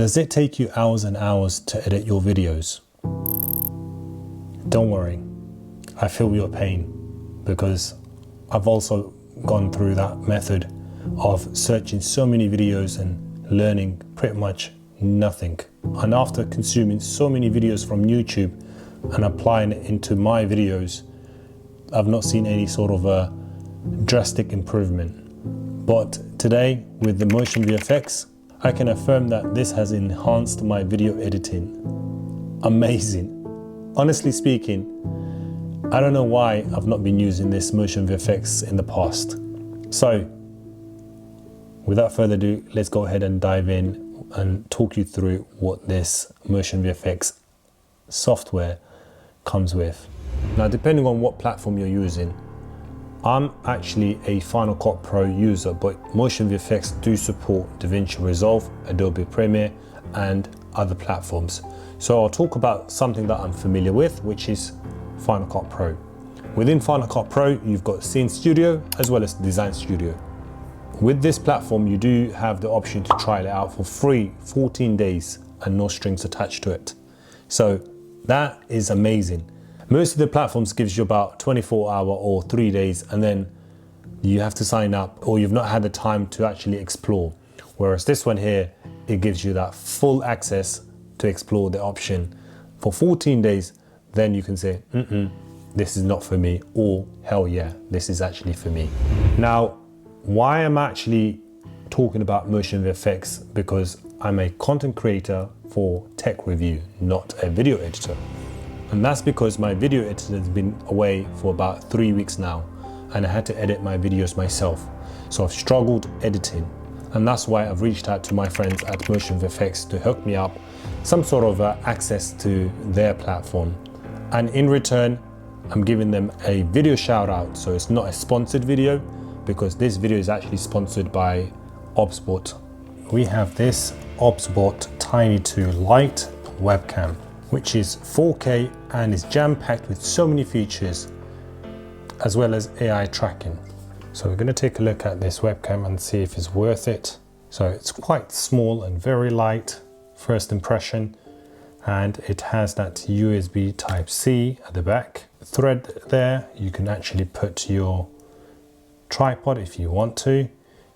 Does it take you hours and hours to edit your videos? Don't worry, I feel your pain because I've also gone through that method of searching so many videos and learning pretty much nothing. And after consuming so many videos from YouTube and applying it into my videos, I've not seen any sort of a drastic improvement. But today with the motion VFX, I can affirm that this has enhanced my video editing. Amazing. Honestly speaking, I don't know why I've not been using this motion VFX in the past. So without further ado, let's go ahead and dive in and talk you through what this motion VFX software comes with. Now, depending on what platform you're using, I'm actually a Final Cut Pro user, but Motion VFX do support DaVinci Resolve, Adobe Premiere, and other platforms. So I'll talk about something that I'm familiar with, which is Final Cut Pro. Within Final Cut Pro, you've got Scene Studio as well as Design Studio. With this platform, you do have the option to try it out for free, 14 days, and no strings attached to it. So that is amazing. Most of the platforms gives you about 24-hour or 3 days, and then you have to sign up or you've not had the time to actually explore. Whereas this one here, it gives you that full access to explore the option for 14 days. Then you can say, this is not for me, or hell yeah, this is actually for me. Now, why I'm actually talking about Motion VFX, because I'm a content creator for tech review, not a video editor. And that's because my video editor has been away for about 3 weeks now, and I had to edit my videos myself. So I've struggled editing, and that's why I've reached out to my friends at Motion VFX to hook me up some sort of access to their platform. And in return, I'm giving them a video shout out. So it's not a sponsored video, because this video is actually sponsored by OBSBot. We have this OBSBot Tiny 2 Lite webcam, which is 4K and is jam-packed with so many features, as well as AI tracking. So we're going to take a look at this webcam and see if it's worth it. So it's quite small and very light, first impression, and it has that USB Type-C at the back. Thread there, you can actually put your tripod if you want to,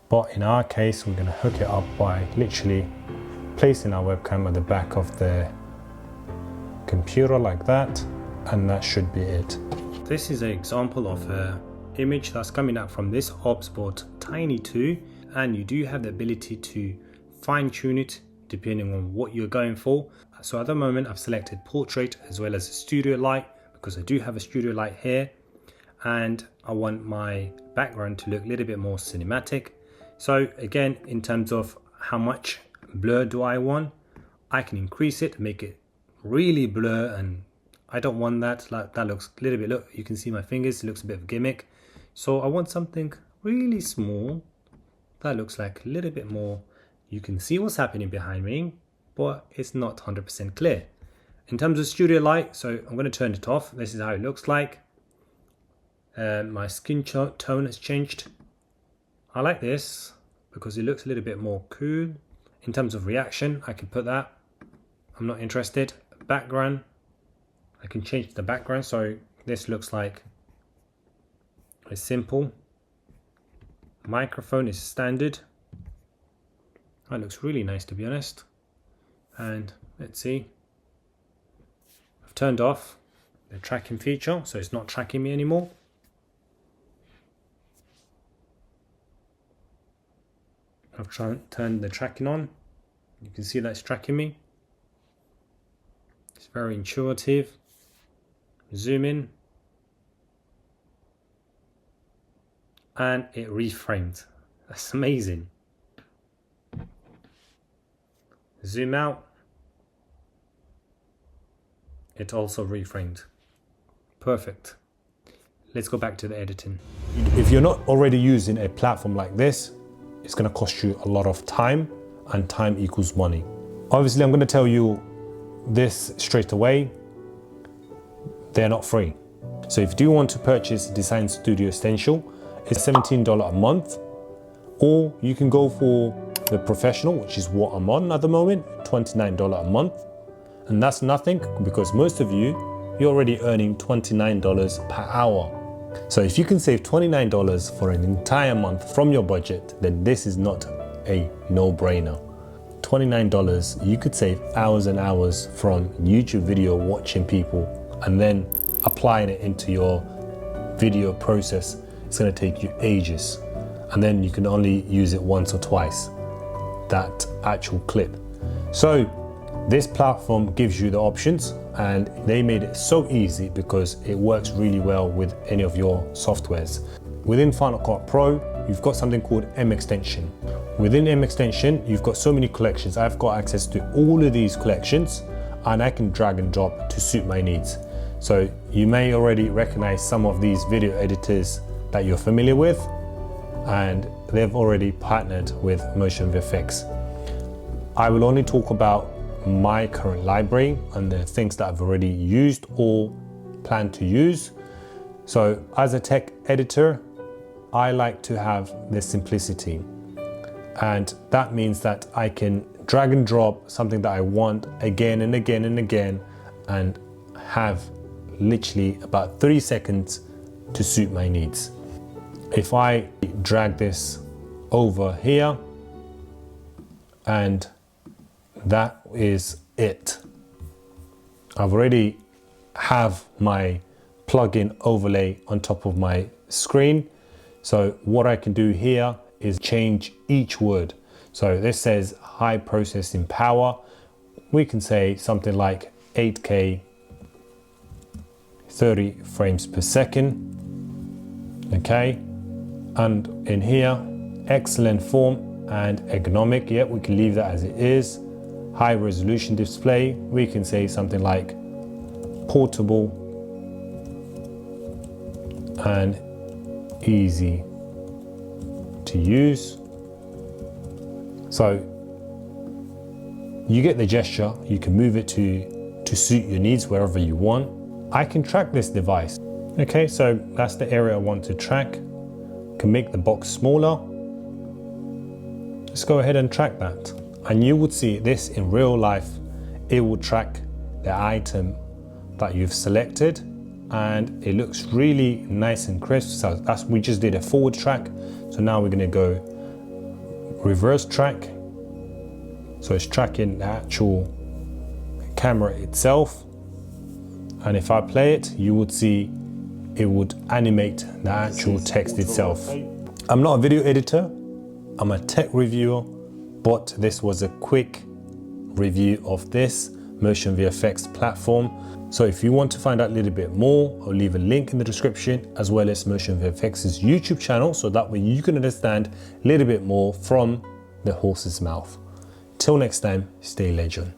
but in our case, we're going to hook it up by literally placing our webcam at the back of the computer like that, and that should be it. This is an example of an image that's coming out from this OBSBot Tiny 2, and you do have the ability to fine tune it depending on what you're going for. So at the moment I've selected portrait as well as a studio light, because I do have a studio light here, and I want my background to look a little bit more cinematic. So again, in terms of how much blur do I want, I can increase it, make it really blur, and I don't want that. Like, that looks a little bit, look, you can see my fingers, it looks a bit of a gimmick. So I want something really small that looks like a little bit more, you can see what's happening behind me, but it's not 100% clear. In terms of studio light, so I'm going to turn it off. This is how it looks like. My skin tone has changed. I like this because it looks a little bit more cool. In terms of reaction, I can put that. I'm not interested. Background, I can change the background, so this looks like a simple. Microphone is standard. That looks really nice, to be honest. And let's see, I've turned off the tracking feature, so it's not tracking me anymore. I've turned the tracking on. You can see that it's tracking me. It's very intuitive. Zoom in, and it reframed. That's amazing. Zoom out, it also reframed. Perfect. Let's go back to the editing. If you're not already using a platform like this, it's going to cost you a lot of time, and time equals money. Obviously, I'm going to tell you this straight away. They're not free. So if you do want to purchase Design Studio Essential, it's $17 a month, or you can go for the professional, which is what I'm on at the moment, $29 a month. And that's nothing because most of you, you're already earning $29 per hour. So if you can save $29 for an entire month from your budget, then this is not a no-brainer. $29, you could save hours and hours from YouTube video watching people and then applying it into your video process. It's going to take you ages, and then you can only use it once or twice, that actual clip. So this platform gives you the options, and they made it so easy because it works really well with any of your softwares. Within Final Cut Pro, you've got something called M Extension. Within M Extension, you've got so many collections. I've got access to all of these collections, and I can drag and drop to suit my needs. So you may already recognize some of these video editors that you're familiar with, and they've already partnered with Motion VFX. I will only talk about my current library and the things that I've already used or plan to use. So as a tech editor, I like to have the simplicity, and that means that I can drag and drop something that I want again and again and again and have literally about 30 seconds to suit my needs. If I drag this over here, and that is it. I've already have my plugin overlay on top of my screen. So what I can do here is change each word. So this says high processing power. We can say something like 8K 30 frames per second. Okay. And in here, excellent form and ergonomic. Yeah, we can leave that as it is. High resolution display. We can say something like portable and easy to use. So you get the gesture. You can move it to suit your needs wherever you want. I can track this device. Okay, so that's the area I want to track. Can make the box smaller. Let's go ahead and track that. And you would see this in real life. It will track the item that you've selected, and it looks really nice and crisp. So that's, we just did a forward track. So now we're gonna go reverse track. So it's tracking the actual camera itself. And if I play it, you would see it would animate the actual text itself. I'm not a video editor, I'm a tech reviewer, but this was a quick review of this Motion VFX platform. So if you want to find out a little bit more, I'll leave a link in the description, as well as Motion VFX's YouTube channel, so that way you can understand a little bit more from the horse's mouth. Till next time, stay legend.